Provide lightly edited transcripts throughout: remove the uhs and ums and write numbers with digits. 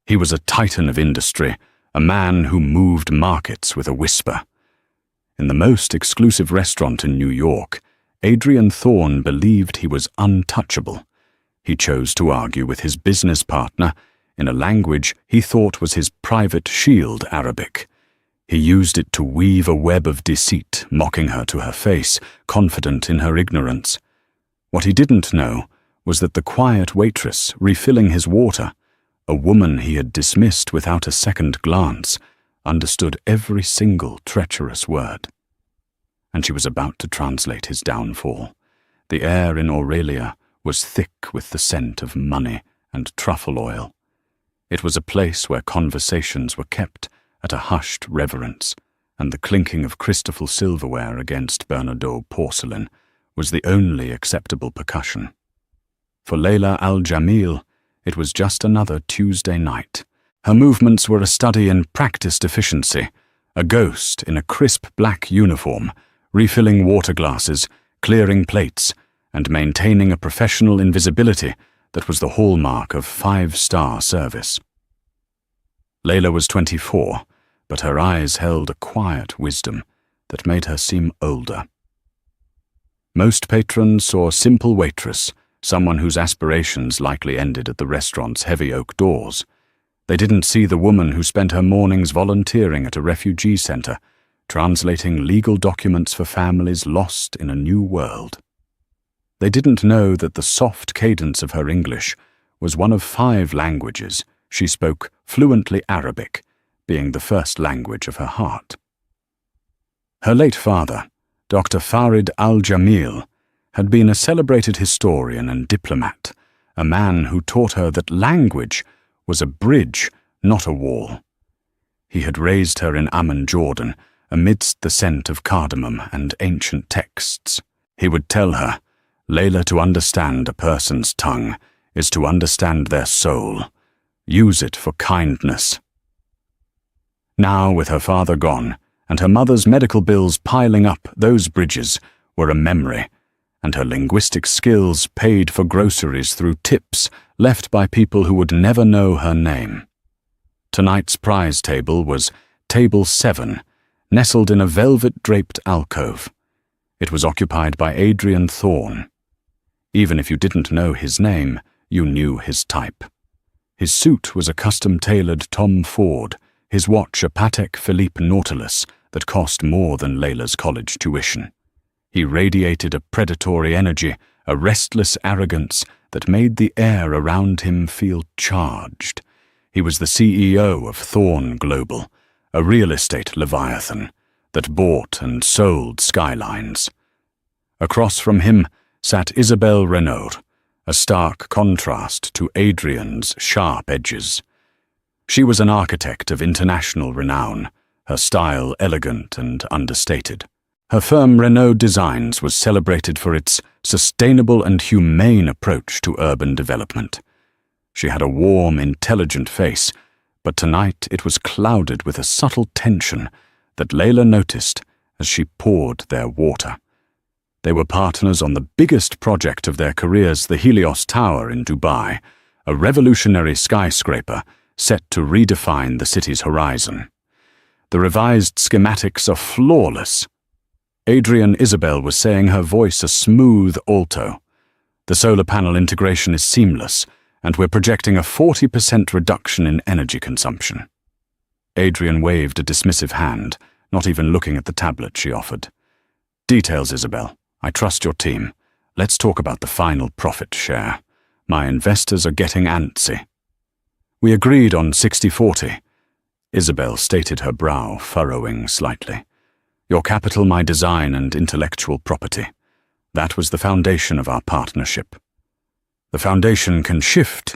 He was a titan of industry, a man who moved markets with a whisper. In the most exclusive restaurant in New York, Adrian Thorne believed he was untouchable. He chose to argue with his business partner in a language he thought was his private shield Arabic. He used it to weave a web of deceit, mocking her to her face, confident in her ignorance. What he didn't know was that the quiet waitress refilling his water, a woman he had dismissed without a second glance, understood every single treacherous word. And she was about to translate his downfall. The air in Aurelia was thick with the scent of money and truffle oil. It was a place where conversations were kept at a hushed reverence, and the clinking of crystal silverware against Bernardeau porcelain was the only acceptable percussion. For Layla Al-Jamil, it was just another Tuesday night. Her movements were a study in practiced efficiency, a ghost in a crisp black uniform, refilling water glasses, clearing plates, and maintaining a professional invisibility that was the hallmark of five-star service. Layla was 24, but her eyes held a quiet wisdom that made her seem older. Most patrons saw a simple waitress, someone whose aspirations likely ended at the restaurant's heavy oak doors. They didn't see the woman who spent her mornings volunteering at a refugee center, translating legal documents for families lost in a new world. They didn't know that the soft cadence of her English was one of 5 languages. She spoke fluently Arabic, being the first language of her heart. Her late father, Dr. Farid Al-Jamil, had been a celebrated historian and diplomat, a man who taught her that language was a bridge, not a wall. He had raised her in Amman, Jordan, amidst the scent of cardamom and ancient texts. He would tell her, "Layla, to understand a person's tongue is to understand their soul. Use it for kindness." Now, with her father gone, and her mother's medical bills piling up, those bridges were a memory, and her linguistic skills paid for groceries through tips left by people who would never know her name. Tonight's prize table was Table 7, nestled in a velvet-draped alcove. It was occupied by Adrian Thorne. Even if you didn't know his name, you knew his type. His suit was a custom-tailored Tom Ford, his watch a Patek Philippe Nautilus that cost more than Layla's college tuition. He radiated a predatory energy, a restless arrogance that made the air around him feel charged. He was the CEO of Thorne Global, a real estate leviathan that bought and sold skylines. Across from him sat Isabelle Renaud, a stark contrast to Adrian's sharp edges. She was an architect of international renown, her style elegant and understated. Her firm Renaud Designs was celebrated for its sustainable and humane approach to urban development. She had a warm, intelligent face, but tonight it was clouded with a subtle tension that Layla noticed as she poured their water. They were partners on the biggest project of their careers, the Helios Tower in Dubai, a revolutionary skyscraper set to redefine the city's horizon. The revised schematics are flawless. Adrian Isabel was saying, her voice a smooth alto. The solar panel integration is seamless, and we're projecting a 40% reduction in energy consumption. Adrian waved a dismissive hand, not even looking at the tablet she offered. Details, Isabel. I trust your team. Let's talk about the final profit share. My investors are getting antsy. We agreed on 60-40. Isabel stated, her brow furrowing slightly. Your capital, my design and intellectual property. That was the foundation of our partnership. The foundation can shift,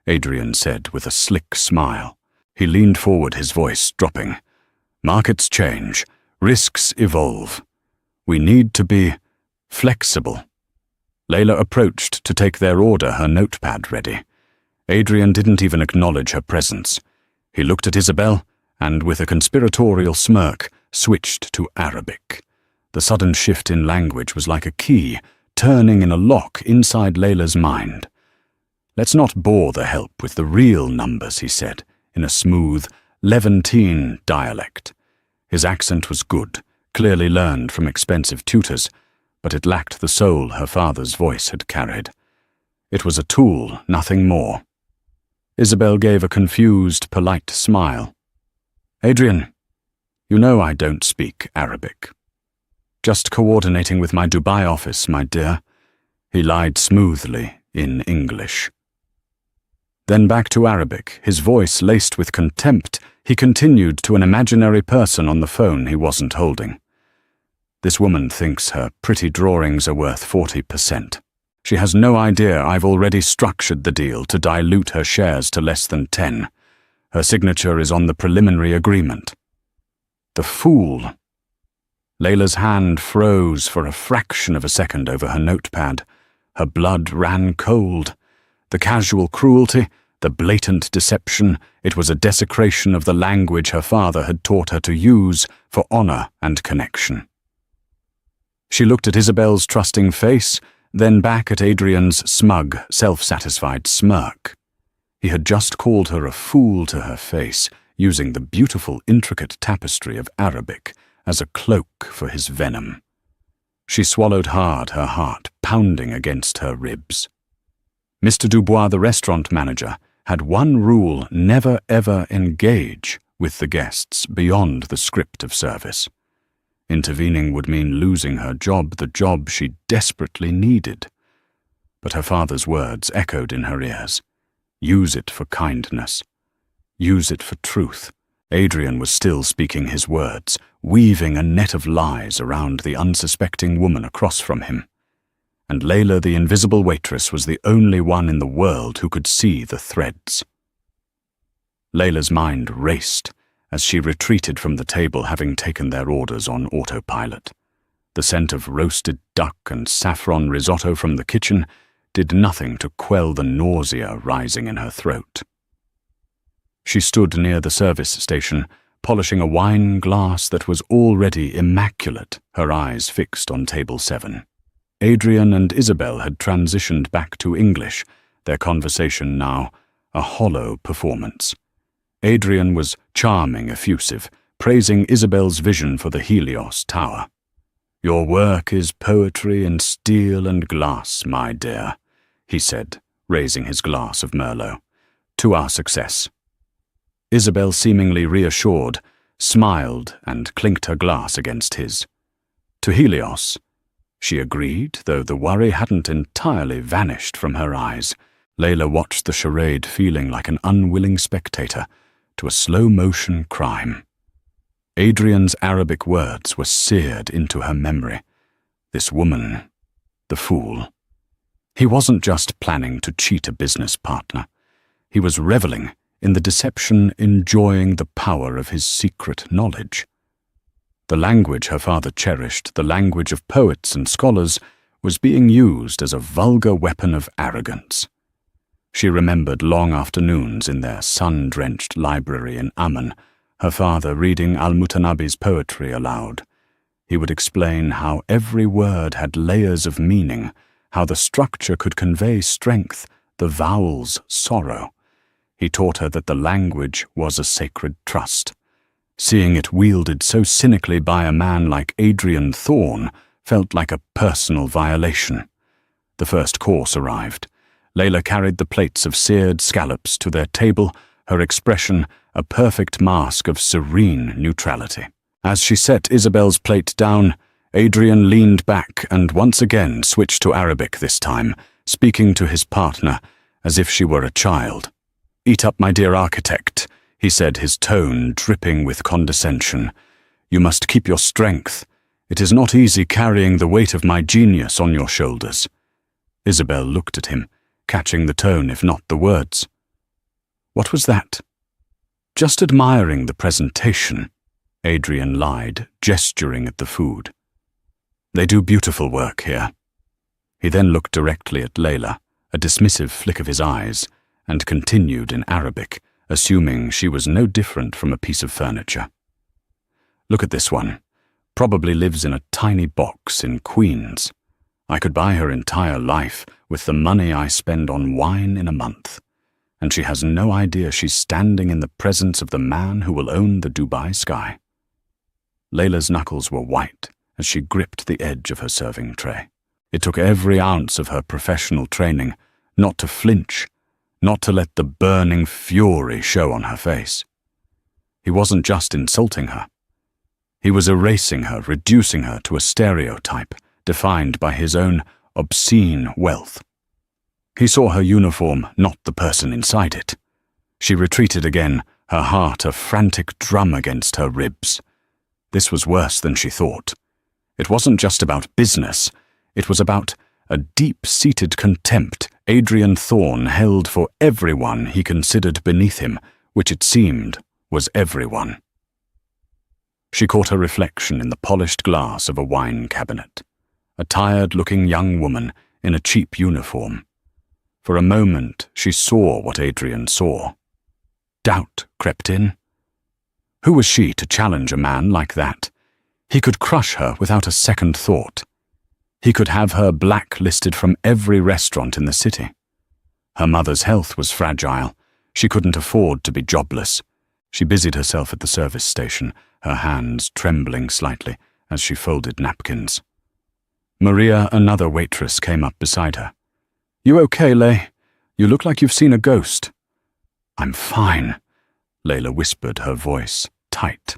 Adrian said with a slick smile. He leaned forward, his voice dropping. Markets change, risks evolve. We need to be flexible. Layla approached to take their order, her notepad ready. Adrian didn't even acknowledge her presence. He looked at Isabel and, with a conspiratorial smirk, switched to Arabic. The sudden shift in language was like a key, turning in a lock inside Layla's mind. Let's not bore the help with the real numbers, he said, in a smooth, Levantine dialect. His accent was good, clearly learned from expensive tutors, but it lacked the soul her father's voice had carried. It was a tool, nothing more. Isabel gave a confused, polite smile. "Adrian, you know I don't speak Arabic." "Just coordinating with my Dubai office, my dear." He lied smoothly in English. Then back to Arabic, his voice laced with contempt, he continued to an imaginary person on the phone he wasn't holding. "This woman thinks her pretty drawings are worth 40%. She has no idea I've already structured the deal to dilute her shares to less than 10. Her signature is on the preliminary agreement." The fool! Layla's hand froze for a fraction of a second over her notepad. Her blood ran cold. The casual cruelty, the blatant deception, it was a desecration of the language her father had taught her to use for honor and connection. She looked at Isabel's trusting face, then back at Adrian's smug, self-satisfied smirk. He had just called her a fool to her face, using the beautiful, intricate tapestry of Arabic as a cloak for his venom. She swallowed hard, her heart pounding against her ribs. Mr. Dubois, the restaurant manager, had one rule: never ever engage with the guests beyond the script of service. Intervening would mean losing her job, the job she desperately needed. But her father's words echoed in her ears. Use it for kindness. Use it for truth. Adrian was still speaking his words, weaving a net of lies around the unsuspecting woman across from him. And Layla, the invisible waitress, was the only one in the world who could see the threads. Layla's mind raced as she retreated from the table, having taken their orders on autopilot. The scent of roasted duck and saffron risotto from the kitchen did nothing to quell the nausea rising in her throat. She stood near the service station, polishing a wine glass that was already immaculate, her eyes fixed on table 7. Adrian and Isabel had transitioned back to English, their conversation now a hollow performance. Adrian was charming, effusive, praising Isabel's vision for the Helios Tower. "Your work is poetry in steel and glass, my dear," he said, raising his glass of Merlot. "To our success." Isabel, seemingly reassured, smiled and clinked her glass against his. "To Helios." She agreed, though the worry hadn't entirely vanished from her eyes. Layla watched the charade, feeling like an unwilling spectator to a slow-motion crime. Adrian's Arabic words were seared into her memory. This woman, the fool. He wasn't just planning to cheat a business partner. He was reveling in the deception, enjoying the power of his secret knowledge. The language her father cherished, the language of poets and scholars, was being used as a vulgar weapon of arrogance. She remembered long afternoons in their sun-drenched library in Amman, her father reading Al-Mutanabi's poetry aloud. He would explain how every word had layers of meaning, how the structure could convey strength, the vowels sorrow. He taught her that the language was a sacred trust. Seeing it wielded so cynically by a man like Adrian Thorne felt like a personal violation. The first course arrived. Layla carried the plates of seared scallops to their table, her expression a perfect mask of serene neutrality. As she set Isabel's plate down, Adrian leaned back and once again switched to Arabic this time, speaking to his partner as if she were a child. "Eat up, my dear architect," he said, his tone dripping with condescension. "You must keep your strength. It is not easy carrying the weight of my genius on your shoulders." Isabel looked at him, catching the tone if not the words. "What was that?" "Just admiring the presentation," Adrian lied, gesturing at the food. "They do beautiful work here." He then looked directly at Layla, a dismissive flick of his eyes, and continued in Arabic, assuming she was no different from a piece of furniture. "Look at this one. Probably lives in a tiny box in Queens. I could buy her entire life with the money I spend on wine in a month. and she has no idea she's standing in the presence of the man who will own the Dubai sky. Layla's knuckles were white as she gripped the edge of her serving tray. It took every ounce of her professional training not to flinch, not to let the burning fury show on her face. He wasn't just insulting her. He was erasing her, reducing her to a stereotype defined by his own obscene wealth. He saw her uniform, not the person inside it. She retreated again, her heart a frantic drum against her ribs. This was worse than she thought. It wasn't just about business. It was about a deep-seated contempt Adrian Thorne held for everyone he considered beneath him, which it seemed was everyone. She caught her reflection in the polished glass of a wine cabinet, a tired-looking young woman in a cheap uniform. For a moment, she saw what Adrian saw. Doubt crept in. Who was she to challenge a man like that? He could crush her without a second thought. He could have her blacklisted from every restaurant in the city. Her mother's health was fragile. She couldn't afford to be jobless. She busied herself at the service station, her hands trembling slightly as she folded napkins. Maria, another waitress, came up beside her. "You okay, Lay? You look like you've seen a ghost." "I'm fine," Layla whispered, her voice tight.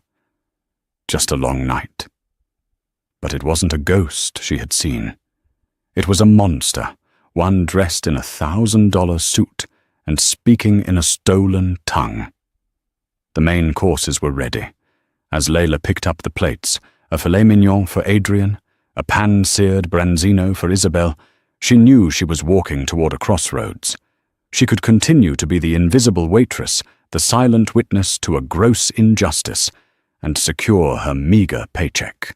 Just a long night. But it wasn't a ghost she had seen. It was a monster, one dressed in a $1,000 suit and speaking in a stolen tongue. The main courses were ready. As Layla picked up the plates, a filet mignon for Adrian, a pan-seared branzino for Isabel, she knew she was walking toward a crossroads. She could continue to be the invisible waitress, the silent witness to a gross injustice, and secure her meager paycheck.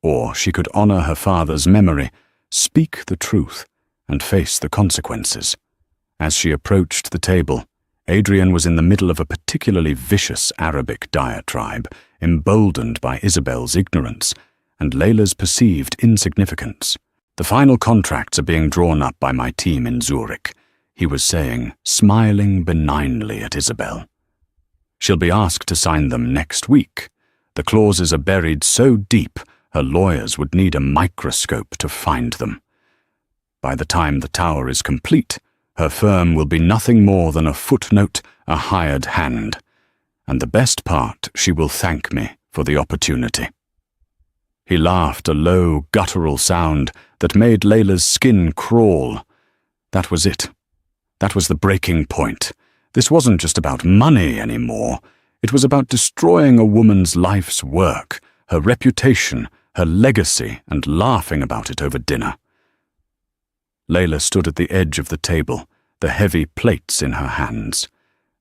Or she could honor her father's memory, speak the truth, and face the consequences. As she approached the table, Adrian was in the middle of a particularly vicious Arabic diatribe, emboldened by Isabel's ignorance and Layla's perceived insignificance. "The final contracts are being drawn up by my team in Zurich," he was saying, smiling benignly at Isabel. "She'll be asked to sign them next week. The clauses are buried so deep, her lawyers would need a microscope to find them. By the time the tower is complete, her firm will be nothing more than a footnote, a hired hand. And the best part, she will thank me for the opportunity." He laughed, a low, guttural sound that made Layla's skin crawl. That was it. That was the breaking point. This wasn't just about money anymore. It was about destroying a woman's life's work, her reputation, her legacy, and laughing about it over dinner. Layla stood at the edge of the table, the heavy plates in her hands.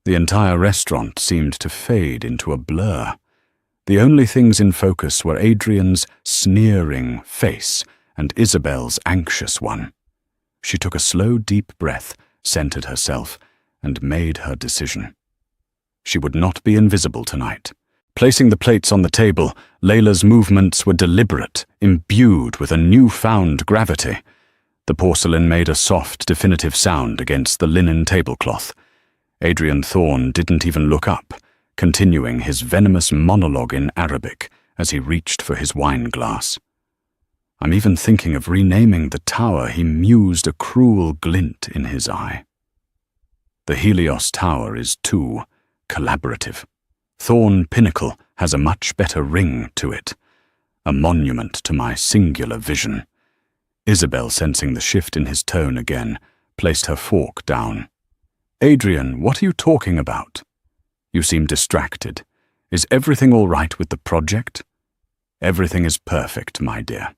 The entire restaurant seemed to fade into a blur. The only things in focus were Adrian's sneering face and Isabel's anxious one. She took a slow, deep breath, centered herself, and made her decision. She would not be invisible tonight. Placing the plates on the table, Layla's movements were deliberate, imbued with a newfound gravity. The porcelain made a soft, definitive sound against the linen tablecloth. Adrian Thorne didn't even look up, continuing his venomous monologue in Arabic as he reached for his wine glass. "I'm even thinking of renaming the tower," he mused, a cruel glint in his eye. "The Helios Tower is too collaborative. Thorne Pinnacle has a much better ring to it, a monument to my singular vision." Isabel, sensing the shift in his tone again, placed her fork down. "Adrian, what are you talking about? You seem distracted. Is everything all right with the project?" "Everything is perfect, my dear,"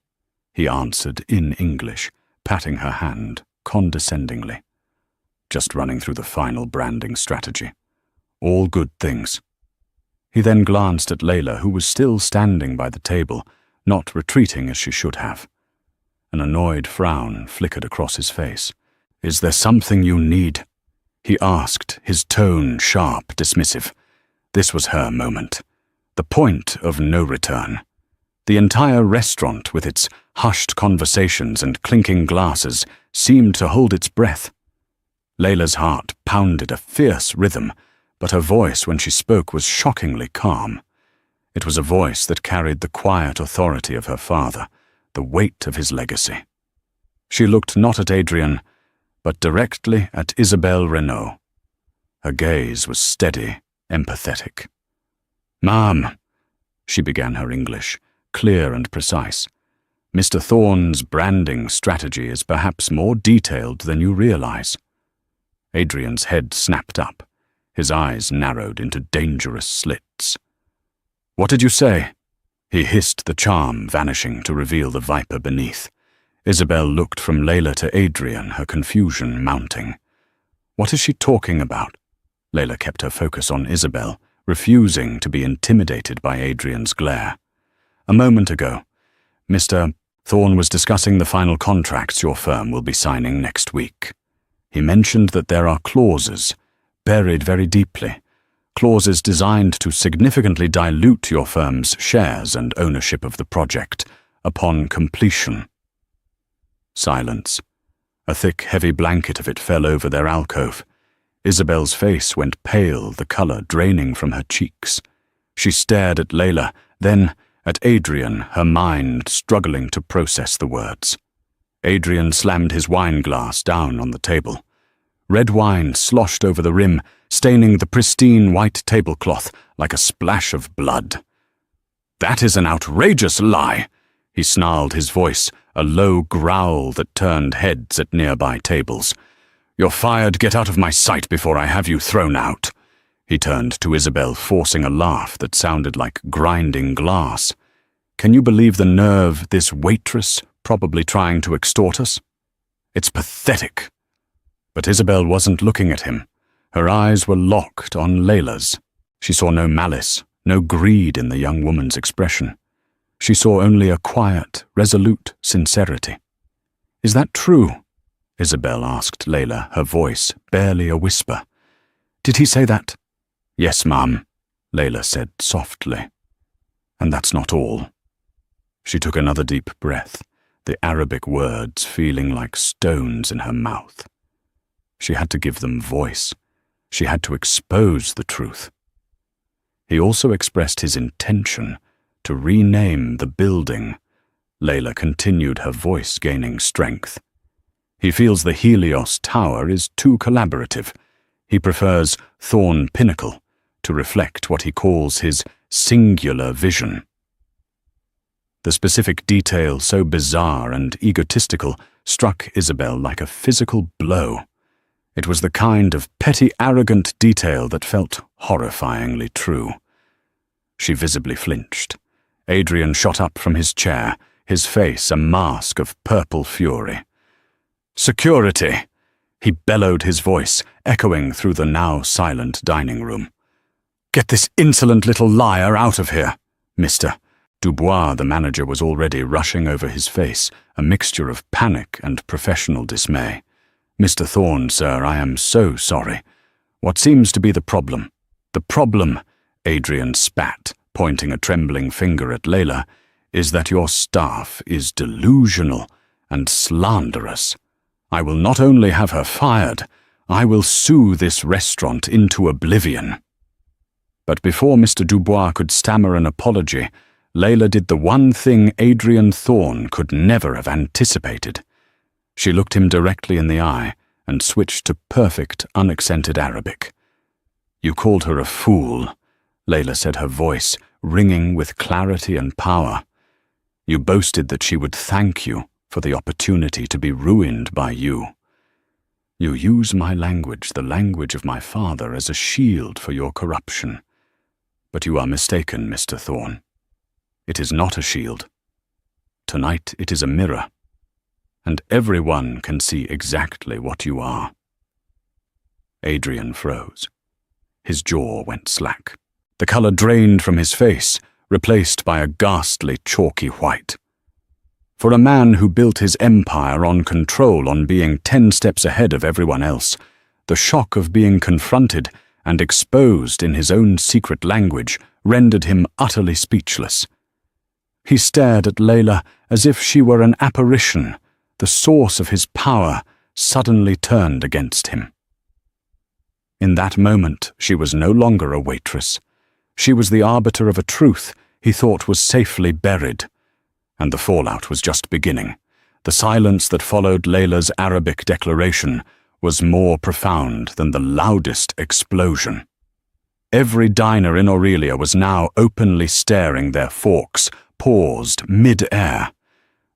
he answered in English, patting her hand condescendingly. "Just running through the final branding strategy. All good things." He then glanced at Layla, who was still standing by the table, not retreating as she should have. An annoyed frown flickered across his face. "Is there something you need?" he asked, his tone sharp, dismissive. This was her moment. The point of no return. The entire restaurant, with its hushed conversations and clinking glasses, seemed to hold its breath. Layla's heart pounded a fierce rhythm, but her voice when she spoke was shockingly calm. It was a voice that carried the quiet authority of her father, the weight of his legacy. She looked not at Adrian, but directly at Isabelle Renaud. Her gaze was steady, empathetic. "Ma'am," she began her English, clear and precise. "Mr. Thorne's branding strategy is perhaps more detailed than you realize." Adrian's head snapped up. His eyes narrowed into dangerous slits. "What did you say?" He hissed, the charm vanishing to reveal the viper beneath. Isabelle looked from Layla to Adrian, her confusion mounting. "What is she talking about?" Layla kept her focus on Isabelle, refusing to be intimidated by Adrian's glare. "A moment ago, Mr. Thorne was discussing the final contracts your firm will be signing next week. He mentioned that there are clauses, buried very deeply, clauses designed to significantly dilute your firm's shares and ownership of the project upon completion." Silence. A thick, heavy blanket of it fell over their alcove. Isabelle's face went pale, the color draining from her cheeks. She stared at Layla, then at Adrian, her mind struggling to process the words. Adrian slammed his wine glass down on the table. Red wine sloshed over the rim, staining the pristine white tablecloth like a splash of blood. "That is an outrageous lie!" He snarled, his voice a low growl that turned heads at nearby tables. "You're fired. Get out of my sight before I have you thrown out." He turned to Isabelle, forcing a laugh that sounded like grinding glass. "Can you believe the nerve this waitress, probably trying to extort us? It's pathetic." But Isabelle wasn't looking at him. Her eyes were locked on Layla's. She saw no malice, no greed in the young woman's expression. She saw only a quiet, resolute sincerity. "Is that true?" Isabelle asked Layla, her voice barely a whisper. "Did he say that?" "Yes, ma'am," Layla said softly. "And that's not all." She took another deep breath, the Arabic words feeling like stones in her mouth. She had to give them voice. She had to expose the truth. He also expressed his intention to rename the building. Layla continued, her voice gaining strength. "He feels the Helios Tower is too collaborative. He prefers Thorne Pinnacle to reflect what he calls his singular vision." The specific detail, so bizarre and egotistical, struck Isabelle like a physical blow. It was the kind of petty, arrogant detail that felt horrifyingly true. She visibly flinched. Adrian shot up from his chair, his face a mask of purple fury. "Security!" He bellowed, his voice echoing through the now silent dining room. "Get this insolent little liar out of here, Mr." Dubois, the manager, was already rushing over his face, a mixture of panic and professional dismay. "Mr. Thorne, sir, I am so sorry. What seems to be the problem?" "The problem," Adrian spat, pointing a trembling finger at Layla, "is that your staff is delusional and slanderous. I will not only have her fired, I will sue this restaurant into oblivion." But before Mr. Dubois could stammer an apology, Layla did the one thing Adrian Thorne could never have anticipated. She looked him directly in the eye and switched to perfect, unaccented Arabic. "You called her a fool," Layla said, her voice ringing with clarity and power. "You boasted that she would thank you for the opportunity to be ruined by you. You use my language, the language of my father, as a shield for your corruption. But you are mistaken, Mr. Thorne. It is not a shield. Tonight it is a mirror, and everyone can see exactly what you are." Adrian froze. His jaw went slack. The color drained from his face, replaced by a ghastly, chalky white. For a man who built his empire on control, on being 10 steps ahead of everyone else, the shock of being confronted and exposed in his own secret language rendered him utterly speechless. He stared at Layla as if she were an apparition, the source of his power suddenly turned against him. In that moment, she was no longer a waitress. She was the arbiter of a truth he thought was safely buried. And the fallout was just beginning. The silence that followed Layla's Arabic declaration was more profound than the loudest explosion. Every diner in Aurelia was now openly staring, their forks paused mid-air.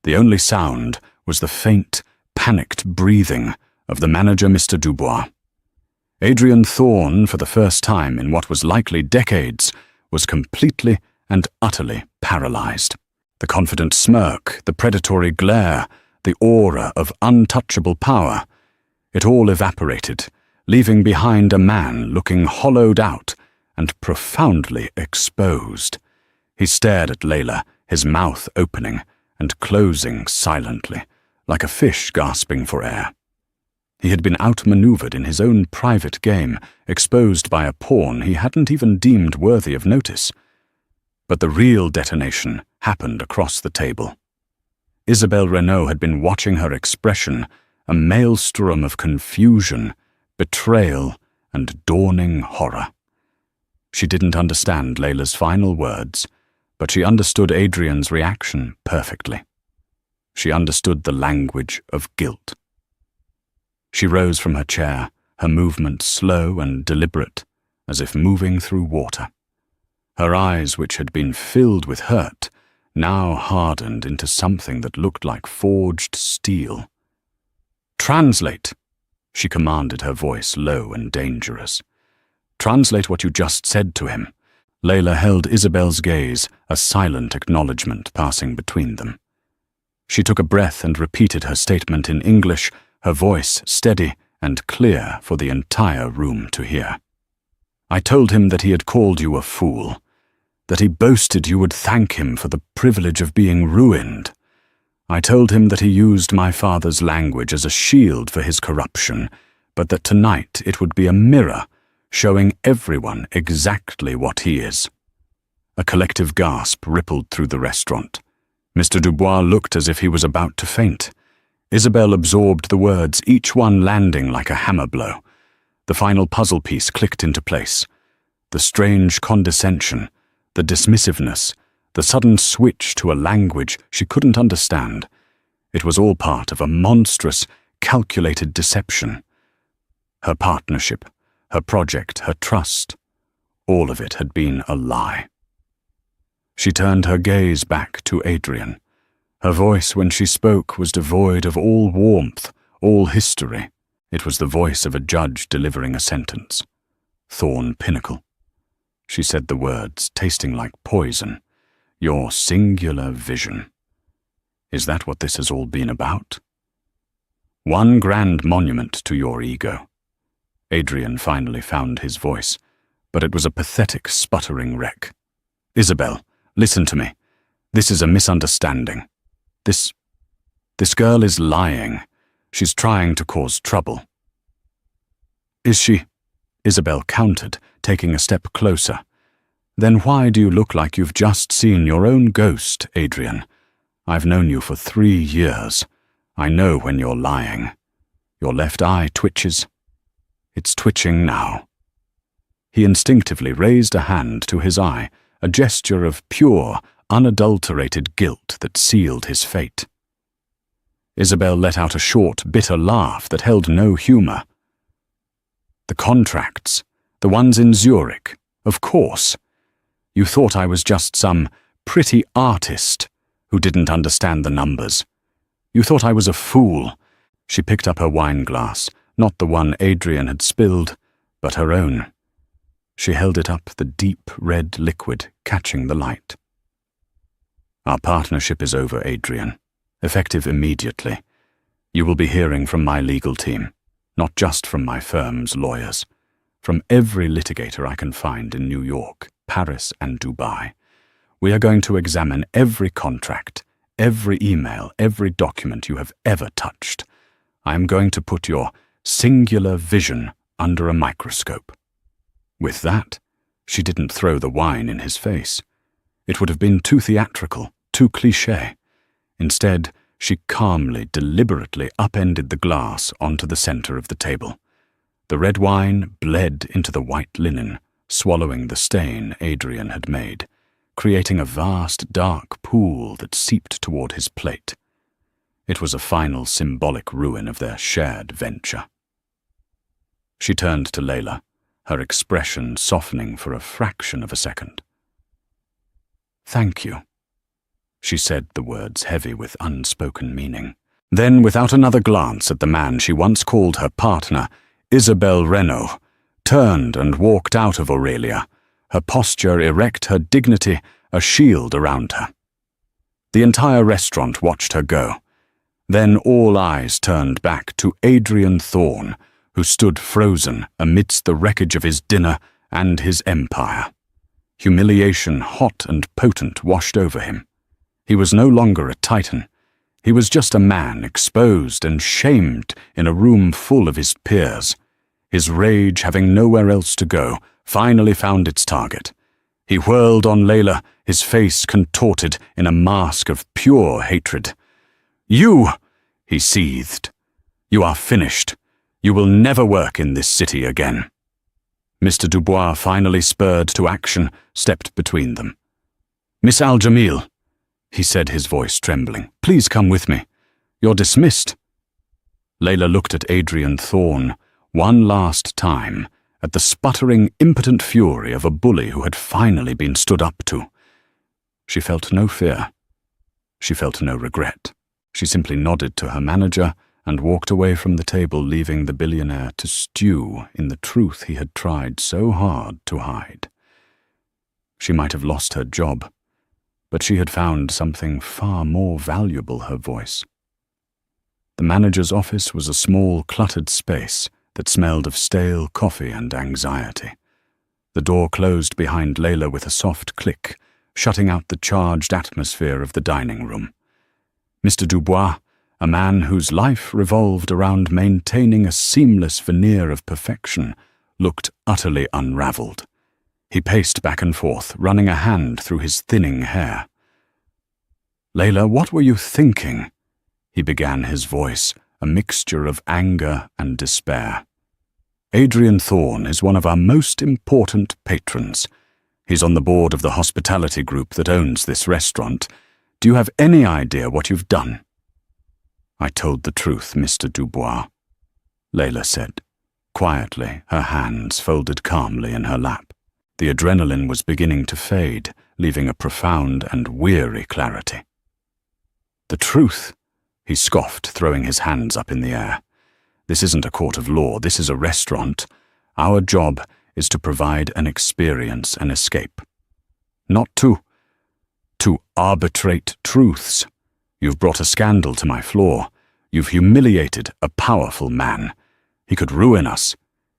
The only sound was the faint, panicked breathing of the manager, Mr. Dubois. Adrian Thorne, for the first time in what was likely decades, was completely and utterly paralyzed. The confident smirk, the predatory glare, the aura of untouchable power, it all evaporated, leaving behind a man looking hollowed out and profoundly exposed. He stared at Layla, his mouth opening and closing silently, like a fish gasping for air. He had been outmaneuvered in his own private game, exposed by a pawn he hadn't even deemed worthy of notice. But the real detonation happened across the table. Isabelle Renaud had been watching her expression, a maelstrom of confusion, betrayal, and dawning horror. She didn't understand Layla's final words, but she understood Adrian's reaction perfectly. She understood the language of guilt. She rose from her chair, her movement slow and deliberate, as if moving through water. Her eyes, which had been filled with hurt, now hardened into something that looked like forged steel. "Translate," she commanded, her voice low and dangerous. "Translate what you just said to him." Layla held Isabelle's gaze, a silent acknowledgement passing between them. She took a breath and repeated her statement in English, her voice steady and clear for the entire room to hear. "I told him that he had called you a fool, that he boasted you would thank him for the privilege of being ruined. I told him that he used my father's language as a shield for his corruption, but that tonight it would be a mirror, showing everyone exactly what he is." A collective gasp rippled through the restaurant. Mr. Dubois looked as if he was about to faint. Isabelle absorbed the words, each one landing like a hammer blow. The final puzzle piece clicked into place. The strange condescension, the dismissiveness, the sudden switch to a language she couldn't understand. It was all part of a monstrous, calculated deception. Her partnership, her project, her trust, all of it had been a lie. She turned her gaze back to Adrian. Her voice, when she spoke, was devoid of all warmth, all history. It was the voice of a judge delivering a sentence. "Thorne Pinnacle." She said the words, tasting like poison. "Your singular vision. Is that what this has all been about? One grand monument to your ego." Adrian finally found his voice, but it was a pathetic, sputtering wreck. "Isabelle, listen to me. This is a misunderstanding. This girl is lying. She's trying to cause trouble." "Is she?" Isabelle countered, taking a step closer. "Then why do you look like you've just seen your own ghost, Adrian? I've known you for 3 years. I know when you're lying. Your left eye twitches. It's twitching now." He instinctively raised a hand to his eye, a gesture of pure, unadulterated guilt that sealed his fate. Isabelle let out a short, bitter laugh that held no humor. "The contracts, the ones in Zurich, of course. You thought I was just some pretty artist who didn't understand the numbers. You thought I was a fool." She picked up her wine glass, not the one Adrian had spilled, but her own. She held it up, the deep red liquid catching the light. "Our partnership is over, Adrian, effective immediately. You will be hearing from my legal team, not just from my firm's lawyers, from every litigator I can find in New York, Paris, and Dubai. We are going to examine every contract, every email, every document you have ever touched. I am going to put your singular vision under a microscope." With that, she didn't throw the wine in his face. It would have been too theatrical, too cliché. Instead, she calmly, deliberately upended the glass onto the center of the table. The red wine bled into the white linen, swallowing the stain Adrian had made, creating a vast dark pool that seeped toward his plate. It was a final symbolic ruin of their shared venture. She turned to Layla, her expression softening for a fraction of a second. "Thank you." She said the words heavy with unspoken meaning. Then, without another glance at the man she once called her partner, Isabelle Renaud, turned and walked out of Aurelia, her posture erect, her dignity a shield around her. The entire restaurant watched her go. Then all eyes turned back to Adrian Thorne, who stood frozen amidst the wreckage of his dinner and his empire. Humiliation, hot and potent, washed over him. He was no longer a titan. He was just a man exposed and shamed in a room full of his peers. His rage, having nowhere else to go, finally found its target. He whirled on Layla, his face contorted in a mask of pure hatred. "You!" he seethed. "You are finished. You will never work in this city again." Mr. Dubois, finally spurred to action, stepped between them. "Miss Al-Jamil," he said, his voice trembling, "please come with me. You're dismissed." Layla looked at Adrian Thorne one last time, at the sputtering, impotent fury of a bully who had finally been stood up to. She felt no fear. She felt no regret. She simply nodded to her manager and walked away from the table, leaving the billionaire to stew in the truth he had tried so hard to hide. She might have lost her job, but she had found something far more valuable: her voice. The manager's office was a small, cluttered space that smelled of stale coffee and anxiety. The door closed behind Layla with a soft click, shutting out the charged atmosphere of the dining room. Mr. Dubois, a man whose life revolved around maintaining a seamless veneer of perfection, looked utterly unraveled. He paced back and forth, running a hand through his thinning hair. "Layla, what were you thinking?" he began, his voice a mixture of anger and despair. "Adrian Thorne is one of our most important patrons. He's on the board of the hospitality group that owns this restaurant. Do you have any idea what you've done?" "I told the truth, Mr. Dubois," Layla said, quietly, her hands folded calmly in her lap. The adrenaline was beginning to fade, leaving a profound and weary clarity. "The truth?" he scoffed, throwing his hands up in the air. "This isn't a court of law, this is a restaurant. Our job is to provide an experience, an escape. Not to arbitrate truths. You've brought a scandal to my floor. You've humiliated a powerful man. He could ruin us.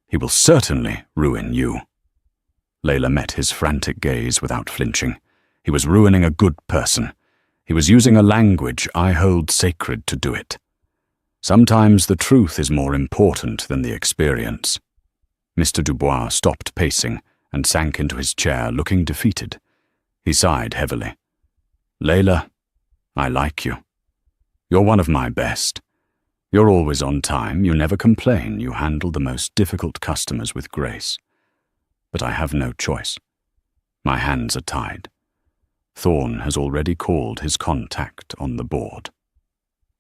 He will certainly ruin you." Layla met his frantic gaze without flinching. He was ruining a good person. He was using a language I hold sacred to do it. Sometimes the truth is more important than the experience. Mr. Dubois stopped pacing and sank into his chair, looking defeated. He sighed heavily. "Layla, I like you. You're one of my best. You're always on time, you never complain, you handle the most difficult customers with grace. But I have no choice. My hands are tied. Thorne has already called his contact on the board.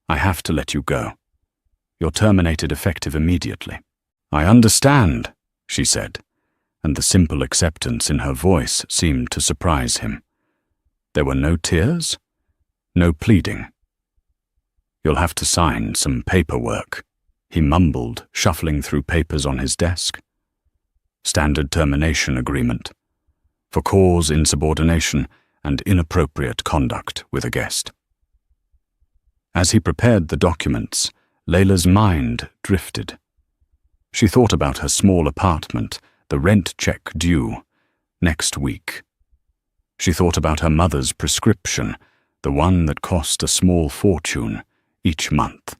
I have to let you go. You're terminated effective immediately." "I understand," she said, and the simple acceptance in her voice seemed to surprise him. There were no tears, no pleading. "You'll have to sign some paperwork," he mumbled, shuffling through papers on his desk. "Standard termination agreement. For cause insubordination and inappropriate conduct with a guest." As he prepared the documents, Layla's mind drifted. She thought about her small apartment, the rent check due next week. She thought about her mother's prescription, the one that cost a small fortune each month.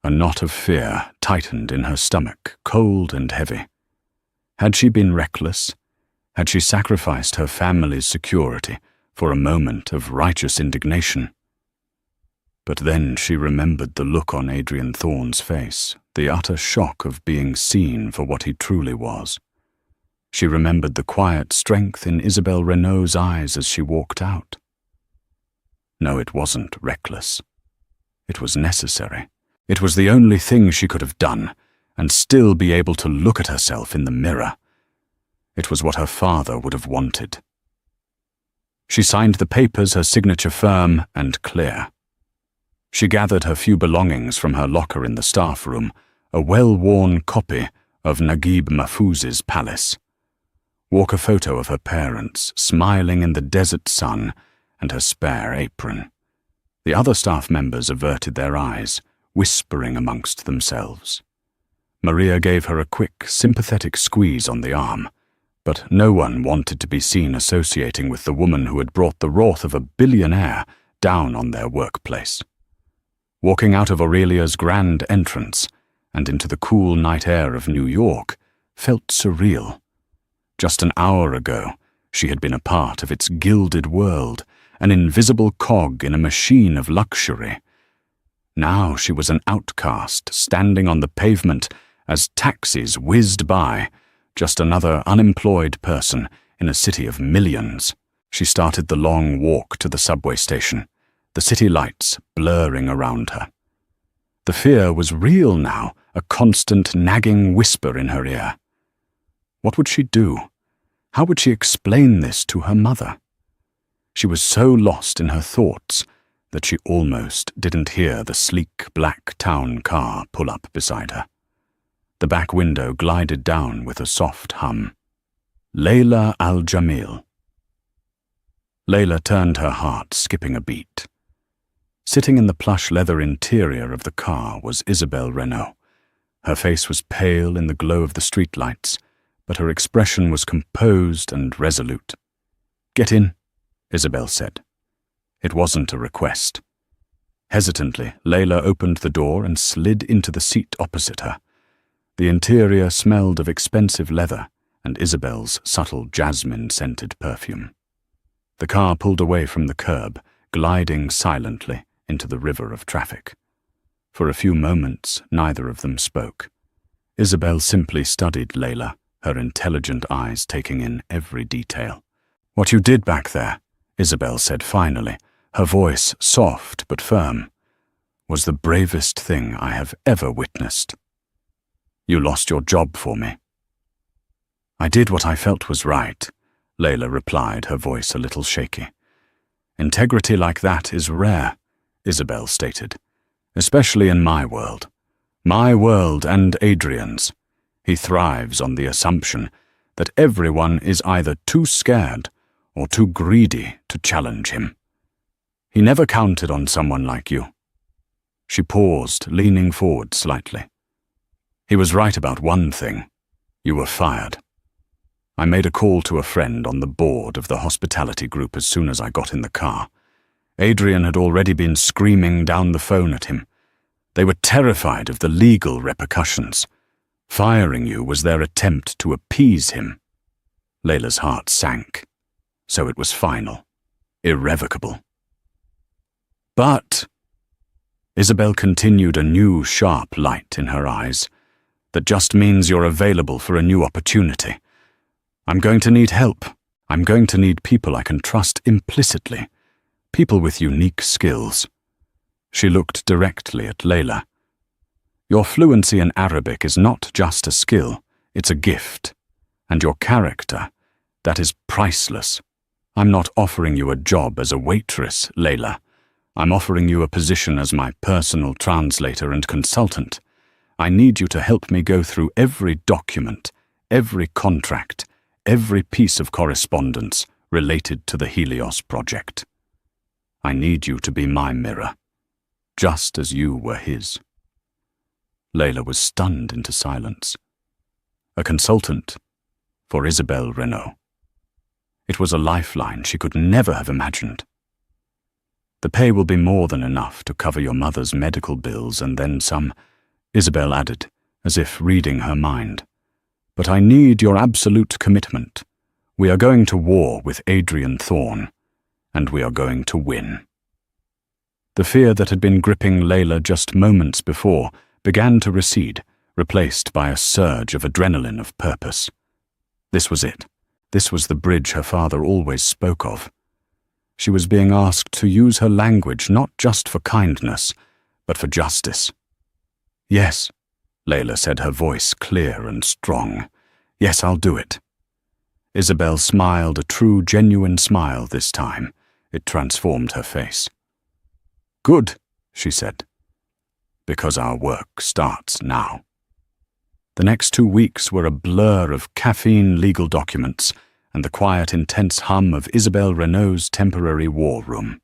A knot of fear tightened in her stomach, cold and heavy. Had she been reckless? Had she sacrificed her family's security for a moment of righteous indignation? But then she remembered the look on Adrian Thorne's face, the utter shock of being seen for what he truly was. She remembered the quiet strength in Isabelle Renault's eyes as she walked out. No, it wasn't reckless. It was necessary. It was the only thing she could have done, and still be able to look at herself in the mirror. It was what her father would have wanted. She signed the papers, her signature firm and clear. She gathered her few belongings from her locker in the staff room, a well-worn copy of Naguib Mahfouz's palace. A photo of her parents, smiling in the desert sun, and her spare apron. The other staff members averted their eyes, whispering amongst themselves. Maria gave her a quick, sympathetic squeeze on the arm, but no one wanted to be seen associating with the woman who had brought the wrath of a billionaire down on their workplace. Walking out of Aurelia's grand entrance and into the cool night air of New York felt surreal. Just an hour ago, she had been a part of its gilded world, an invisible cog in a machine of luxury. Now she was an outcast, standing on the pavement as taxis whizzed by, just another unemployed person in a city of millions. She started the long walk to the subway station, the city lights blurring around her. The fear was real now, a constant nagging whisper in her ear. What would she do? How would she explain this to her mother? She was so lost in her thoughts that she almost didn't hear the sleek black town car pull up beside her. The back window glided down with a soft hum. Layla Al-Jamil. Layla turned her heart, skipping a beat. Sitting in the plush leather interior of the car was Isabelle Renault. Her face was pale in the glow of the streetlights, but her expression was composed and resolute. "Get in," Isabelle said. It wasn't a request. Hesitantly, Layla opened the door and slid into the seat opposite her. The interior smelled of expensive leather and Isabelle's subtle jasmine-scented perfume. The car pulled away from the curb, gliding silently into the river of traffic. For a few moments, neither of them spoke. Isabelle simply studied Layla, her intelligent eyes taking in every detail. "What you did back there," Isabelle said finally, her voice soft but firm, "was the bravest thing I have ever witnessed. You lost your job for me." "I did what I felt was right," Layla replied, her voice a little shaky. "Integrity like that is rare," Isabelle stated, "especially in my world. My world and Adrian's. He thrives on the assumption that everyone is either too scared or too greedy to challenge him. He never counted on someone like you." She paused, leaning forward slightly. "He was right about one thing. You were fired. I made a call to a friend on the board of the hospitality group as soon as I got in the car. Adrian had already been screaming down the phone at him. They were terrified of the legal repercussions. Firing you was their attempt to appease him." Layla's heart sank. So it was final, irrevocable. "But," Isabelle continued, a new sharp light in her eyes, "that just means you're available for a new opportunity. I'm going to need help. I'm going to need people I can trust implicitly, people with unique skills." She looked directly at Layla. "Your fluency in Arabic is not just a skill, it's a gift. And your character, that is priceless. I'm not offering you a job as a waitress, Layla. I'm offering you a position as my personal translator and consultant. I need you to help me go through every document, every contract, every piece of correspondence related to the Helios project. I need you to be my mirror, just as you were his." Layla was stunned into silence. A consultant for Isabelle Renault. It was a lifeline she could never have imagined. "The pay will be more than enough to cover your mother's medical bills and then some," Isabelle added, as if reading her mind. "But I need your absolute commitment. We are going to war with Adrian Thorne, and we are going to win." The fear that had been gripping Layla just moments before began to recede, replaced by a surge of adrenaline of purpose. This was it. This was the bridge her father always spoke of. She was being asked to use her language not just for kindness, but for justice. "Yes," Layla said, her voice clear and strong. "Yes, I'll do it." Isabel smiled, a true, genuine smile this time. It transformed her face. "Good," she said, "because our work starts now." The next 2 weeks were a blur of caffeine legal documents and the quiet, intense hum of Isabelle Renault's temporary war room.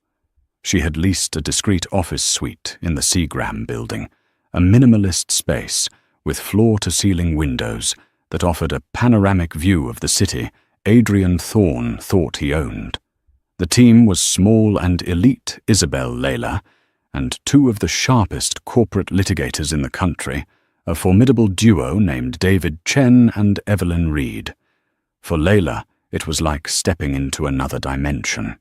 She had leased a discreet office suite in the Seagram building, a minimalist space with floor-to-ceiling windows that offered a panoramic view of the city Adrian Thorne thought he owned. The team was small and elite Isabel Layla and 2 of the sharpest corporate litigators in the country, a formidable duo named David Chen and Evelyn Reed. For Layla, it was like stepping into another dimension.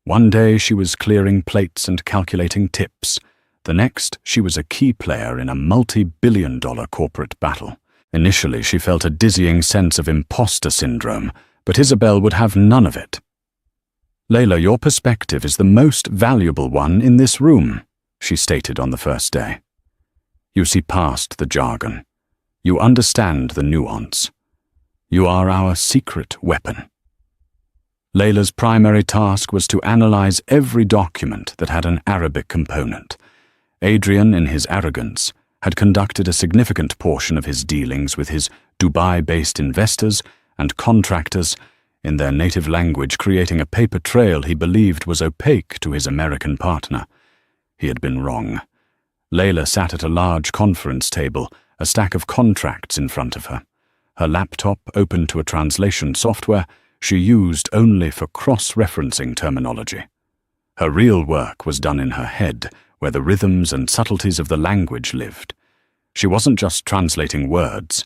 One day she was clearing plates and calculating tips. The next, she was a key player in a multi-billion-dollar corporate battle. Initially, she felt a dizzying sense of imposter syndrome, but Isabel would have none of it. "Layla, your perspective is the most valuable one in this room," she stated on the first day. "You see past the jargon. You understand the nuance. You are our secret weapon." Layla's primary task was to analyze every document that had an Arabic component. Adrian, in his arrogance, had conducted a significant portion of his dealings with his Dubai-based investors and contractors in their native language, creating a paper trail he believed was opaque to his American partner. He had been wrong. Layla sat at a large conference table, a stack of contracts in front of her. Her laptop open to a translation software she used only for cross-referencing terminology. Her real work was done in her head, where the rhythms and subtleties of the language lived. She wasn't just translating words,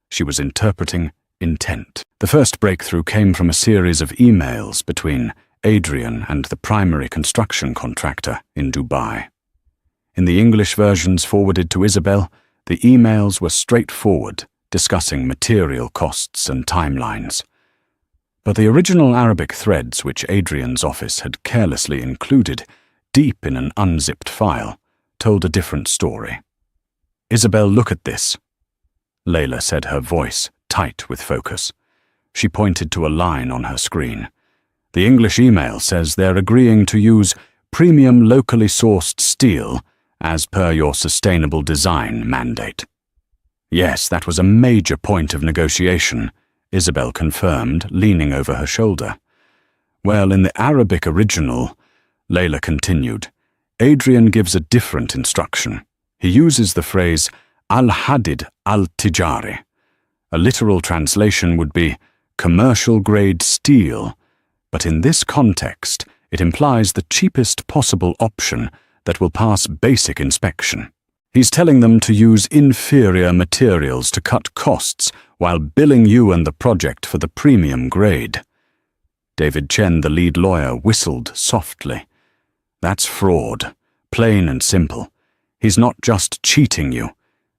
she was interpreting intent. The first breakthrough came from a series of emails between Adrian and the primary construction contractor in Dubai. In the English versions forwarded to Isabel, the emails were straightforward, discussing material costs and timelines. But the original Arabic threads which Adrian's office had carelessly included, deep in an unzipped file, told a different story. "Isabel, look at this," Layla said, her voice tight with focus. She pointed to a line on her screen. "The English email says they're agreeing to use premium locally sourced steel as per your sustainable design mandate." "Yes, that was a major point of negotiation," Isabel confirmed, leaning over her shoulder. "Well, in the Arabic original," Layla continued, "Adrian gives a different instruction. He uses the phrase al-hadid al-tijari. A literal translation would be commercial-grade steel, but in this context, it implies the cheapest possible option that will pass basic inspection. He's telling them to use inferior materials to cut costs while billing you and the project for the premium grade." David Chen, the lead lawyer, whistled softly. "That's fraud, plain and simple. He's not just cheating you.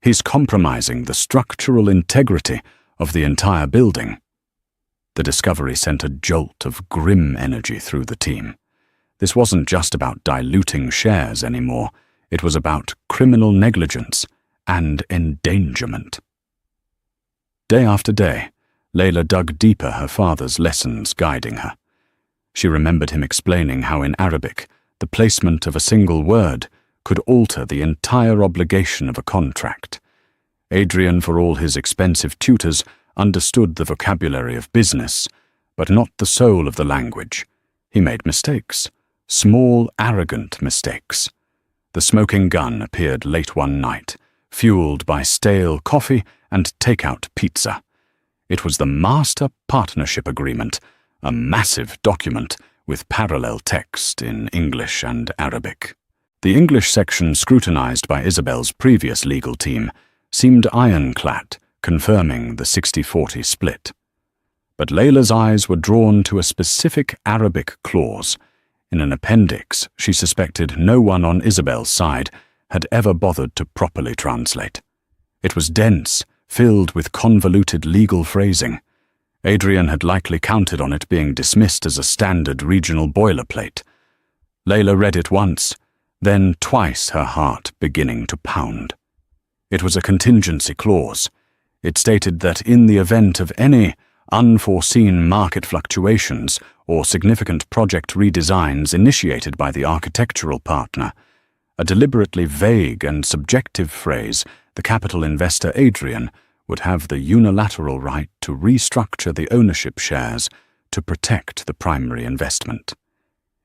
He's compromising the structural integrity of the entire building." The discovery sent a jolt of grim energy through the team. This wasn't just about diluting shares anymore. It was about criminal negligence and endangerment. Day after day, Layla dug deeper her father's lessons guiding her. She remembered him explaining how in Arabic, the placement of a single word could alter the entire obligation of a contract. Adrian, for all his expensive tutors, understood the vocabulary of business, but not the soul of the language. He made mistakes, small, arrogant mistakes. The smoking gun appeared late one night, fueled by stale coffee and takeout pizza. It was the Master Partnership Agreement, a massive document with parallel text in English and Arabic. The English section, scrutinized by Isabel's previous legal team, seemed ironclad, confirming the 60-40 split. But Layla's eyes were drawn to a specific Arabic clause. In an appendix she suspected no one on Isabel's side had ever bothered to properly translate. It was dense, filled with convoluted legal phrasing. Adrian had likely counted on it being dismissed as a standard regional boilerplate. Layla read it once, then twice, her heart beginning to pound. It was a contingency clause. It stated that in the event of any unforeseen market fluctuations or significant project redesigns initiated by the architectural partner, a deliberately vague and subjective phrase, the capital investor Adrian would have the unilateral right to restructure the ownership shares to protect the primary investment.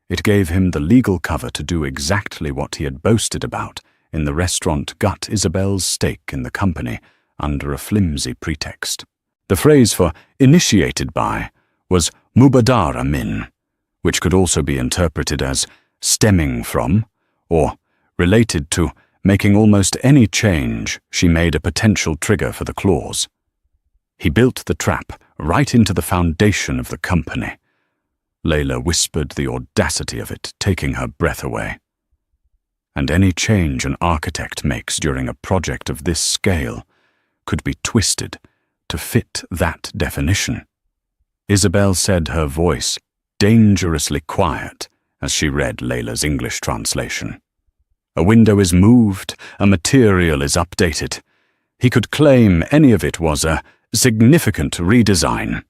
It gave him the legal cover to do exactly what he had boasted about in the restaurant gut Isabel's stake in the company under a flimsy pretext. The phrase for initiated by was mubadara min, which could also be interpreted as stemming from or related to making almost any change she made a potential trigger for the clause. He built the trap right into the foundation of the company. Layla whispered the audacity of it, taking her breath away. And any change an architect makes during a project of this scale could be twisted to fit that definition. Isabel said, her voice dangerously quiet as she read Layla's English translation. A window is moved, a material is updated. He could claim any of it was a significant redesign.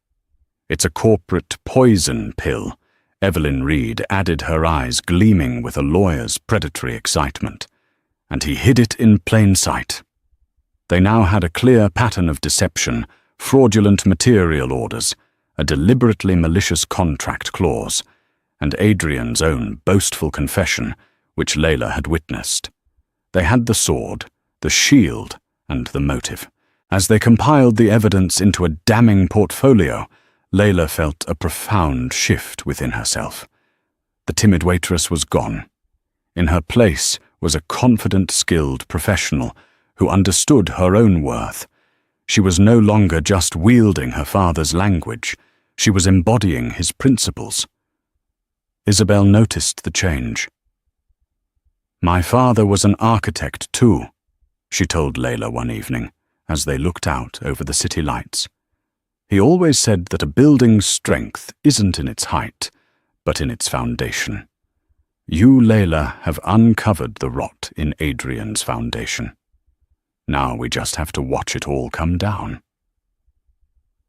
It's a corporate poison pill. Evelyn Reed added, her eyes gleaming with a lawyer's predatory excitement. And he hid it in plain sight. They now had a clear pattern of deception, fraudulent material orders, a deliberately malicious contract clause, and Adrian's own boastful confession, which Layla had witnessed. They had the sword, the shield, and the motive. As they compiled the evidence into a damning portfolio, Layla felt a profound shift within herself. The timid waitress was gone. In her place was a confident, skilled professional who understood her own worth. She was no longer just wielding her father's language. She was embodying his principles. Isabel noticed the change. "My father was an architect too," she told Layla one evening as they looked out over the city lights. "He always said that a building's strength isn't in its height, but in its foundation. You, Layla, have uncovered the rot in Adrian's foundation. Now we just have to watch it all come down."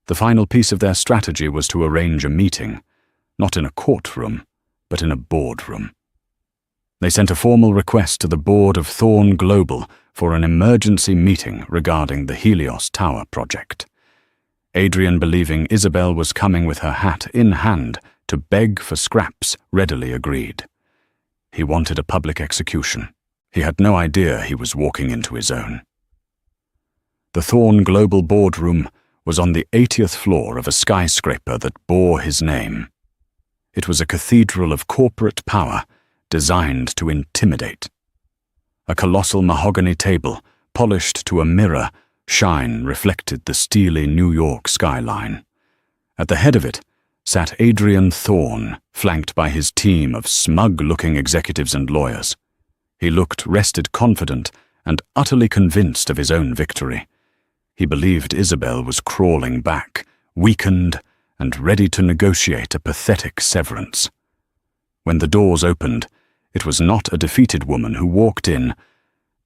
The final piece of their strategy was to arrange a meeting, not in a courtroom, but in a boardroom. They sent a formal request to the board of Thorn Global for an emergency meeting regarding the Helios Tower project. Adrian, believing Isabel was coming with her hat in hand to beg for scraps, readily agreed. He wanted a public execution. He had no idea he was walking into his own. The Thorn Global boardroom was on the 80th floor of a skyscraper that bore his name. It was a cathedral of corporate power, designed to intimidate. A colossal mahogany table, polished to a mirror, shine reflected the steely New York skyline. At the head of it sat Adrian Thorn, flanked by his team of smug-looking executives and lawyers. He looked rested, confident, and utterly convinced of his own victory. He believed Isabel was crawling back, weakened, and ready to negotiate a pathetic severance. When the doors opened, it was not a defeated woman who walked in,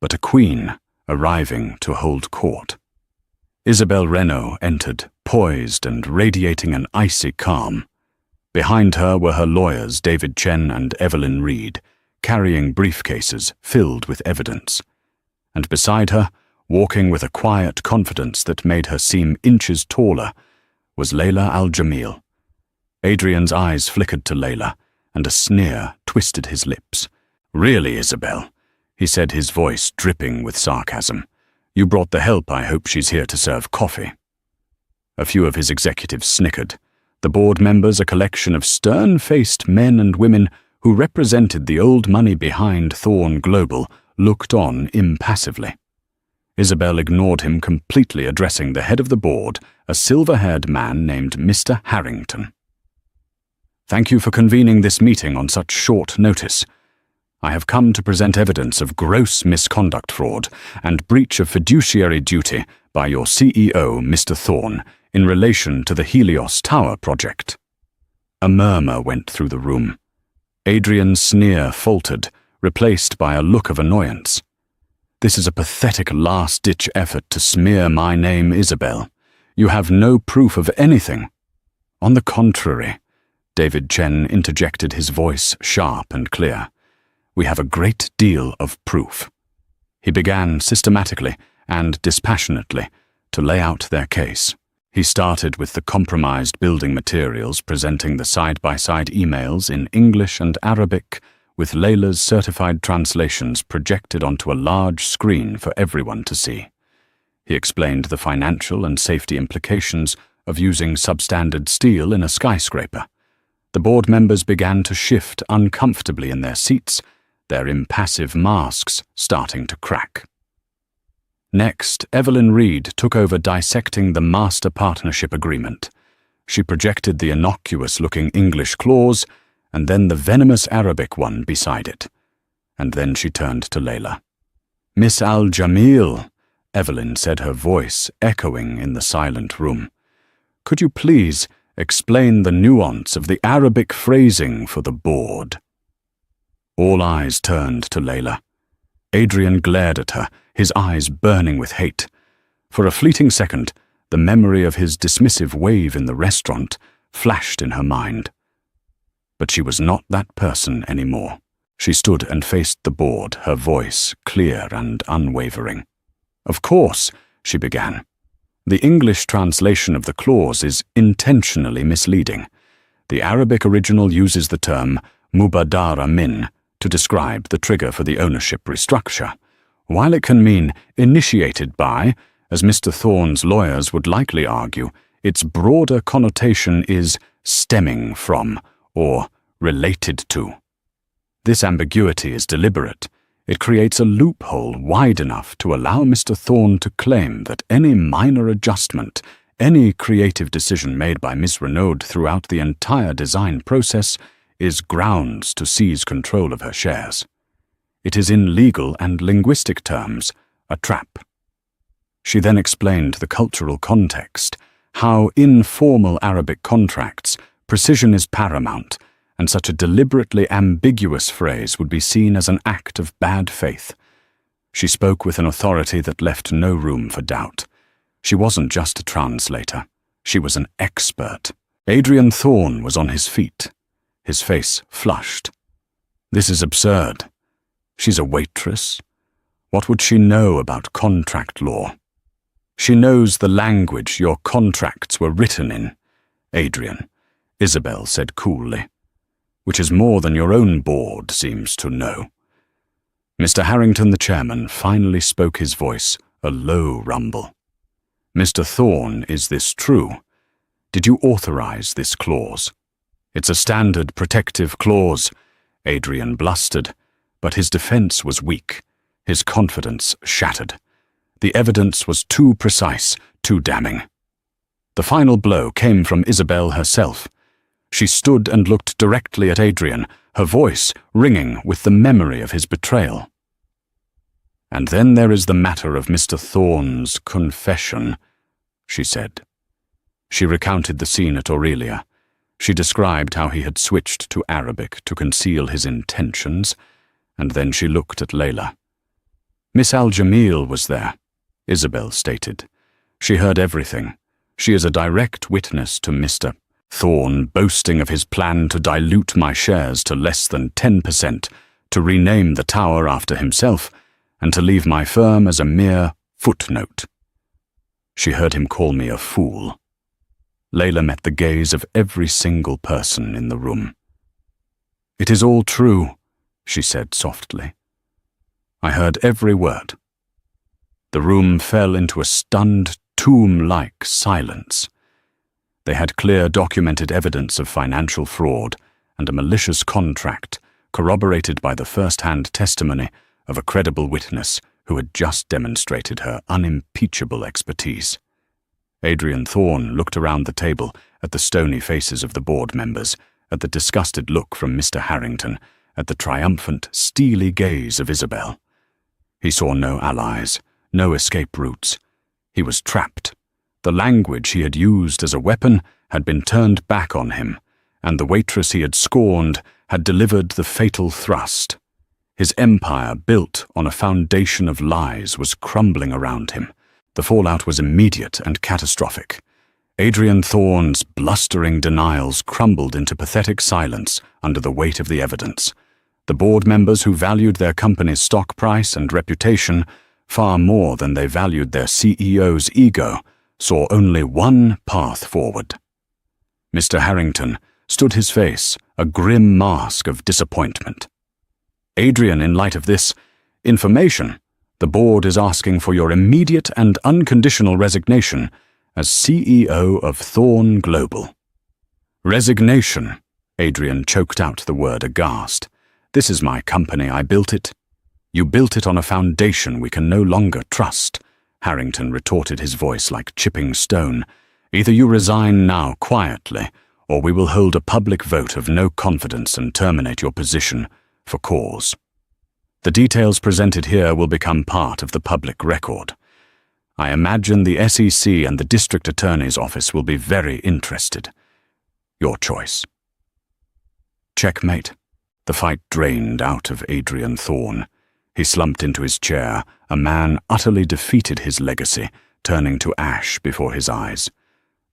but a queen arriving to hold court. Isabel Renault entered, poised and radiating an icy calm. Behind her were her lawyers, David Chen and Evelyn Reed, carrying briefcases filled with evidence. And beside her, walking with a quiet confidence that made her seem inches taller, was Layla Al-Jamil. Adrian's eyes flickered to Layla, and a sneer twisted his lips. "Really, Isabel," he said, his voice dripping with sarcasm. "You brought the help. I hope she's here to serve coffee." A few of his executives snickered. The board members, a collection of stern-faced men and women who represented the old money behind Thorn Global, looked on impassively. Isabel ignored him completely, addressing the head of the board, a silver-haired man named Mr. Harrington. "Thank you for convening this meeting on such short notice. I have come to present evidence of gross misconduct fraud and breach of fiduciary duty by your CEO, Mr. Thorne, in relation to the Helios Tower project." A murmur went through the room. Adrian's sneer faltered, replaced by a look of annoyance. "This is a pathetic last-ditch effort to smear my name, Isabel. You have no proof of anything." "On the contrary," David Chen interjected, his voice sharp and clear, "we have a great deal of proof." He began systematically and dispassionately to lay out their case. He started with the compromised building materials, presenting the side-by-side emails in English and Arabic, with Layla's certified translations projected onto a large screen for everyone to see. He explained the financial and safety implications of using substandard steel in a skyscraper. The board members began to shift uncomfortably in their seats, their impassive masks starting to crack. Next, Evelyn Reed took over dissecting the master partnership agreement. She projected the innocuous-looking English clause, and then the venomous Arabic one beside it. And then she turned to Layla. "Miss Al-Jamil," Evelyn said, her voice echoing in the silent room, "could you please explain the nuance of the Arabic phrasing for the board?" All eyes turned to Layla. Adrian glared at her, his eyes burning with hate. For a fleeting second, the memory of his dismissive wave in the restaurant flashed in her mind. But she was not that person anymore. She stood and faced the board, her voice clear and unwavering. "Of course," she began. "The English translation of the clause is intentionally misleading. The Arabic original uses the term mubadara min to describe the trigger for the ownership restructure. While it can mean initiated by, as Mr. Thorne's lawyers would likely argue, its broader connotation is stemming from or related to. This ambiguity is deliberate. It creates a loophole wide enough to allow Mr. Thorne to claim that any minor adjustment, any creative decision made by Ms. Renaud throughout the entire design process is grounds to seize control of her shares. It is in legal and linguistic terms a trap." She then explained the cultural context, how in formal Arabic contracts precision is paramount, and such a deliberately ambiguous phrase would be seen as an act of bad faith. She spoke with an authority that left no room for doubt. She wasn't just a translator. She was an expert. Adrian Thorne was on his feet, his face flushed. "This is absurd. She's a waitress. What would she know about contract law?" "She knows the language your contracts were written in, Adrian," Isabel said coolly, "which is more than your own board seems to know." Mr. Harrington, the chairman, finally spoke, his voice a low rumble. "Mr. Thorne, is this true? Did you authorize this clause?" "It's a standard protective clause," Adrian blustered, but his defense was weak, his confidence shattered. The evidence was too precise, too damning. The final blow came from Isabel herself. She stood and looked directly at Adrian, her voice ringing with the memory of his betrayal. "And then there is the matter of Mr. Thorne's confession," she said. She recounted the scene at Aurelia. She described how he had switched to Arabic to conceal his intentions, and then she looked at Layla. "Miss Al-Jamil was there," Isabel stated. "She heard everything. She is a direct witness to Mr. Thorne boasting of his plan to dilute my shares to less than 10%, to rename the tower after himself, and to leave my firm as a mere footnote. She heard him call me a fool." Layla met the gaze of every single person in the room. "It is all true," she said softly. "I heard every word." The room fell into a stunned, tomb-like silence. They had clear documented evidence of financial fraud and a malicious contract, corroborated by the first-hand testimony of a credible witness who had just demonstrated her unimpeachable expertise. Adrian Thorne looked around the table at the stony faces of the board members, at the disgusted look from Mr. Harrington, at the triumphant, steely gaze of Isabel. He saw no allies, no escape routes. He was trapped. The language he had used as a weapon had been turned back on him, and the waitress he had scorned had delivered the fatal thrust. His empire, built on a foundation of lies, was crumbling around him. The fallout was immediate and catastrophic. Adrian Thorne's blustering denials crumbled into pathetic silence under the weight of the evidence. The board members who valued their company's stock price and reputation far more than they valued their CEO's ego saw only one path forward. Mr. Harrington stood his face, a grim mask of disappointment. Adrian, in light of this information, the board is asking for your immediate and unconditional resignation as CEO of Thorne Global. Resignation, Adrian choked out the word aghast. This is my company, I built it. You built it on a foundation we can no longer trust, Harrington retorted, his voice like chipping stone. Either you resign now quietly, or we will hold a public vote of no confidence and terminate your position for cause. The details presented here will become part of the public record. I imagine the SEC and the District Attorney's Office will be very interested. Your choice. Checkmate. The fight drained out of Adrian Thorne. He slumped into his chair, a man utterly defeated, his legacy turning to ash before his eyes.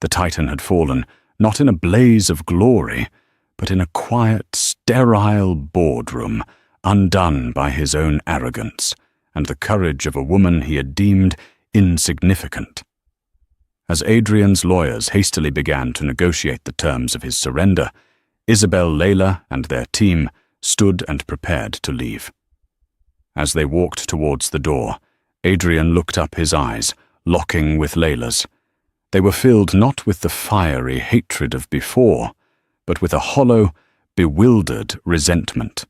The Titan had fallen, not in a blaze of glory, but in a quiet, sterile boardroom, undone by his own arrogance and the courage of a woman he had deemed insignificant. As Adrian's lawyers hastily began to negotiate the terms of his surrender, Isabel, Layla, and their team stood and prepared to leave. As they walked towards the door, Adrian looked up, his eyes locking with Layla's. They were filled not with the fiery hatred of before, but with a hollow, bewildered resentment.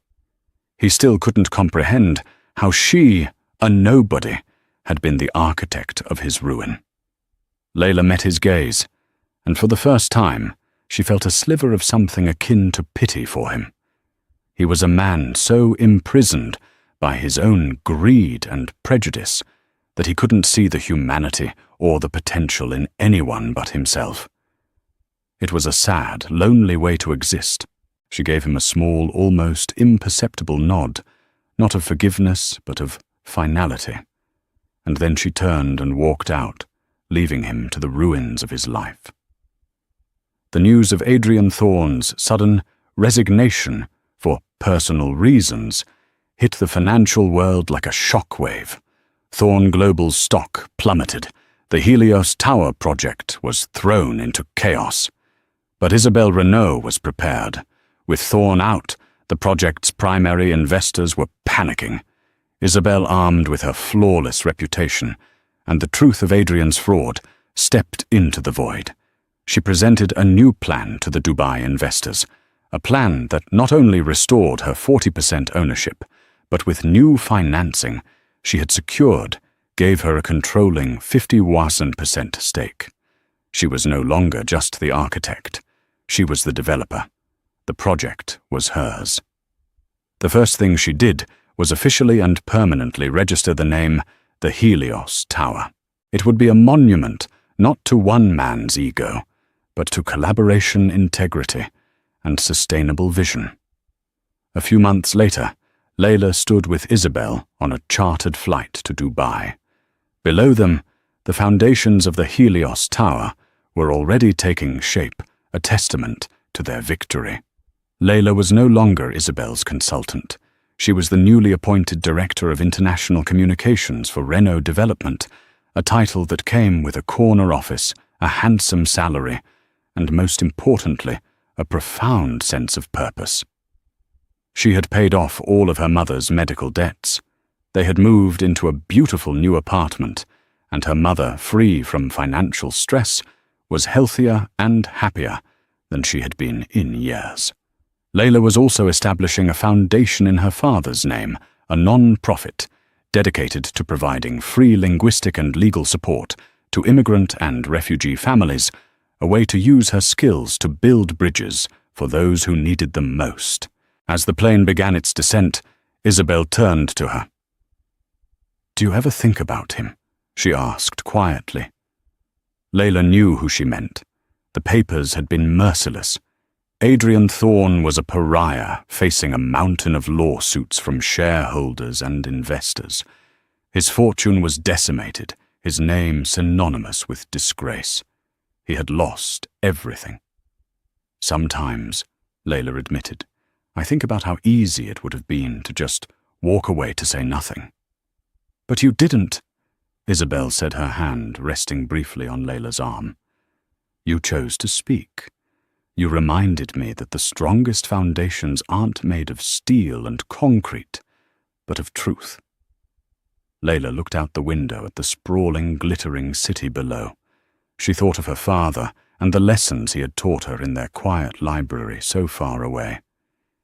He still couldn't comprehend how she, a nobody, had been the architect of his ruin. Layla met his gaze, and for the first time she felt a sliver of something akin to pity for him. He was a man so imprisoned by his own greed and prejudice that he couldn't see the humanity or the potential in anyone but himself. It was a sad, lonely way to exist. She gave him a small, almost imperceptible nod, not of forgiveness, but of finality. And then she turned and walked out, leaving him to the ruins of his life. The news of Adrian Thorne's sudden resignation for personal reasons hit the financial world like a shockwave. Thorne Global's stock plummeted. The Helios Tower project was thrown into chaos. But Isabel Renault was prepared. With Thorne out, the project's primary investors were panicking. Isabel, armed with her flawless reputation and the truth of Adrian's fraud, stepped into the void. She presented a new plan to the Dubai investors, a plan that not only restored her 40% ownership, but with new financing she had secured, gave her a controlling 51% stake. She was no longer just the architect. She was the developer. The project was hers. The first thing she did was officially and permanently register the name the Helios Tower. It would be a monument not to one man's ego, but to collaboration, integrity, and sustainable vision. A few months later, Layla stood with Isabel on a chartered flight to Dubai. Below them, the foundations of the Helios Tower were already taking shape, a testament to their victory. Layla was no longer Isabel's consultant. She was the newly appointed Director of International Communications for Renault Development, a title that came with a corner office, a handsome salary, and most importantly, a profound sense of purpose. She had paid off all of her mother's medical debts. They had moved into a beautiful new apartment, and her mother, free from financial stress, was healthier and happier than she had been in years. Layla was also establishing a foundation in her father's name, a non-profit, dedicated to providing free linguistic and legal support to immigrant and refugee families, a way to use her skills to build bridges for those who needed them most. As the plane began its descent, Isabel turned to her. "Do you ever think about him?" she asked quietly. Layla knew who she meant. The papers had been merciless. Adrian Thorne was a pariah facing a mountain of lawsuits from shareholders and investors. His fortune was decimated, his name synonymous with disgrace. He had lost everything. "Sometimes," Layla admitted, "I think about how easy it would have been to just walk away to say nothing." "But you didn't," Isabel said, her hand resting briefly on Layla's arm. "You chose to speak. You reminded me that the strongest foundations aren't made of steel and concrete, but of truth." Layla looked out the window at the sprawling, glittering city below. She thought of her father and the lessons he had taught her in their quiet library so far away.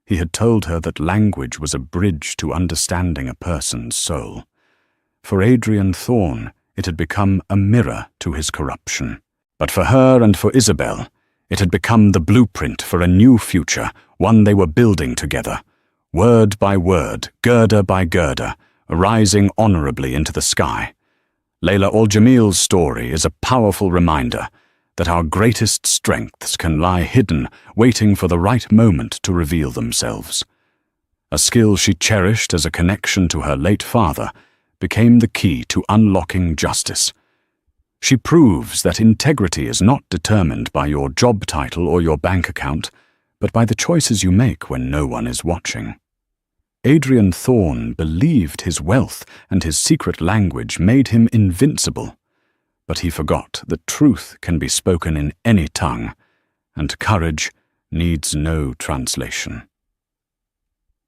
He had told her that language was a bridge to understanding a person's soul. For Adrian Thorne, it had become a mirror to his corruption. But for her and for Isabel, it had become the blueprint for a new future, one they were building together, word by word, girder by girder, rising honorably into the sky. Layla Al-Jamil's story is a powerful reminder that our greatest strengths can lie hidden, waiting for the right moment to reveal themselves. A skill she cherished as a connection to her late father became the key to unlocking justice. She proves that integrity is not determined by your job title or your bank account, but by the choices you make when no one is watching. Adrian Thorne believed his wealth and his secret language made him invincible, but he forgot that truth can be spoken in any tongue, and courage needs no translation.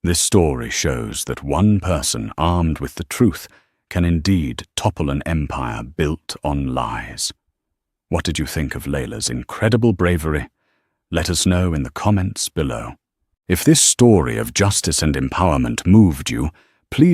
This story shows that one person armed with the truth can indeed topple an empire built on lies. What did you think of Layla's incredible bravery? Let us know in the comments below. If this story of justice and empowerment moved you,